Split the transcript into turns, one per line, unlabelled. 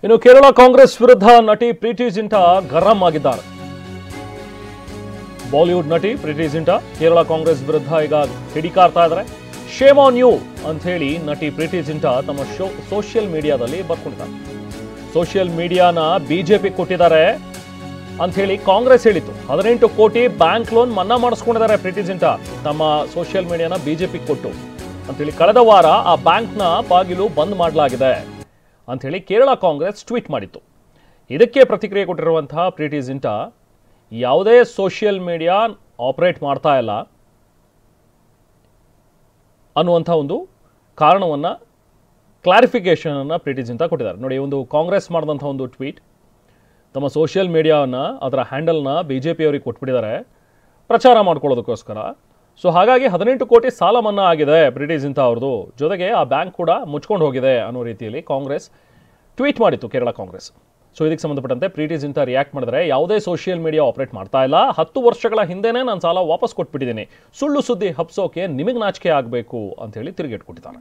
ಇನ್ನು ಕೇರಳ ಕಾಂಗ್ರೆಸ್ ವಿರುದ್ಧ ನಟಿ ಪ್ರೀತಿ ಜಿಂಟಾ ಗರಂ ಆಗಿದ್ದಾರೆ. ಬಾಲಿವುಡ್ ನಟಿ ಪ್ರೀತಿ ಜಿಂಟಾ ಕೇರಳ ಕಾಂಗ್ರೆಸ್ ವಿರುದ್ಧ ಈಗ ಕಿಡಿಕಾರ್ತಾ ಇದ್ದಾರೆ. ಶೇಮ್ ಆನ್ ಯು ಅಂತ ಹೇಳಿ ನಟಿ ಪ್ರೀತಿ ಜಿಂಟಾ ತಮ್ಮ ಸೋಷಿಯಲ್ ಮೀಡಿಯಾದಲ್ಲಿ ಬರ್ಕೊಂಡಿದ್ದಾರೆ. ಸೋಷಿಯಲ್ ಮೀಡಿಯಾನ ಬಿಜೆಪಿ ಕೊಟ್ಟಿದ್ದಾರೆ ಅಂತ ಹೇಳಿ ಕಾಂಗ್ರೆಸ್ ಹೇಳಿತ್ತು. 18 ಕೋಟಿ ಬ್ಯಾಂಕ್ ಲೋನ್ ಮನ್ನಾ ಮಾಡಿಸ್ಕೊಂಡಿದ್ದಾರೆ ಪ್ರೀತಿ ಜಿಂಟಾ ತಮ್ಮ ಸೋಷಿಯಲ್ ಮೀಡಿಯಾನ ಬಿಜೆಪಿ ಕೊಟ್ಟು ಅಂತೇಳಿ. ಕಳೆದ ವಾರ ಆ ಬ್ಯಾಂಕ್ನ ಬಾಗಿಲು ಬಂದ್ ಮಾಡಲಾಗಿದೆ ಅಂಥೇಳಿ ಕೇರಳ ಕಾಂಗ್ರೆಸ್ ಟ್ವೀಟ್ ಮಾಡಿತ್ತು. ಇದಕ್ಕೆ ಪ್ರತಿಕ್ರಿಯೆ ಕೊಟ್ಟಿರುವಂತಹ ಪ್ರೀತಿ ಜಿಂಟಾ ಯಾವುದೇ ಸೋಷಿಯಲ್ ಮೀಡಿಯಾ ಆಪರೇಟ್ ಮಾಡ್ತಾ ಇಲ್ಲ ಅನ್ನುವಂಥ ಒಂದು ಕಾರಣವನ್ನು ಕ್ಲಾರಿಫಿಕೇಶನನ್ನು ಪ್ರೀತಿ ಜಿಂಟಾ ಕೊಟ್ಟಿದ್ದಾರೆ. ನೋಡಿ, ಒಂದು ಕಾಂಗ್ರೆಸ್ ಮಾಡಿದಂಥ ಒಂದು ಟ್ವೀಟ್, ತಮ್ಮ ಸೋಷಿಯಲ್ ಮೀಡಿಯಾವನ್ನು ಅದರ ಹ್ಯಾಂಡಲ್ನ ಬಿಜೆಪಿಯವರಿಗೆ ಕೊಟ್ಬಿಟ್ಟಿದ್ದಾರೆ ಪ್ರಚಾರ ಮಾಡ್ಕೊಳ್ಳೋದಕ್ಕೋಸ್ಕರ. ಸೊ ಹಾಗಾಗಿ 18 ಕೋಟಿ ಸಾಲ ಮನ್ನಾ ಆಗಿದೆ ಪ್ರೀತಿ ಜಿಂಟಾ ಅವ್ರದ್ದು, ಜೊತೆಗೆ ಆ ಬ್ಯಾಂಕ್ ಕೂಡ ಮುಚ್ಕೊಂಡು ಹೋಗಿದೆ ಅನ್ನೋ ರೀತಿಯಲ್ಲಿ ಕಾಂಗ್ರೆಸ್ ಟ್ವೀಟ್ ಮಾಡಿತ್ತು ಕೇರಳ ಕಾಂಗ್ರೆಸ್. ಸೊ ಇದಕ್ಕೆ ಸಂಬಂಧಪಟ್ಟಂತೆ ಪ್ರೀತಿ ಜಿಂಟಾ ರಿಯಾಕ್ಟ್ ಮಾಡಿದ್ರೆ, ಯಾವುದೇ ಸೋಷಿಯಲ್ ಮೀಡಿಯಾ ಆಪರೇಟ್ ಮಾಡ್ತಾ ಇಲ್ಲ, 10 ವರ್ಷಗಳ ಹಿಂದೆನೇ ನಾನು ಸಾಲ ವಾಪಸ್ ಕೊಟ್ಬಿಟ್ಟಿದ್ದೀನಿ, ಸುಳ್ಳು ಸುದ್ದಿ ಹಬ್ಸೋಕೆ ನಿಮಗೆ ನಾಚಿಕೆ ಆಗಬೇಕು ಅಂತ ಹೇಳಿ ತಿರುಗೇಟ್ ಕೊಟ್ಟಿದ್ದಾರೆ.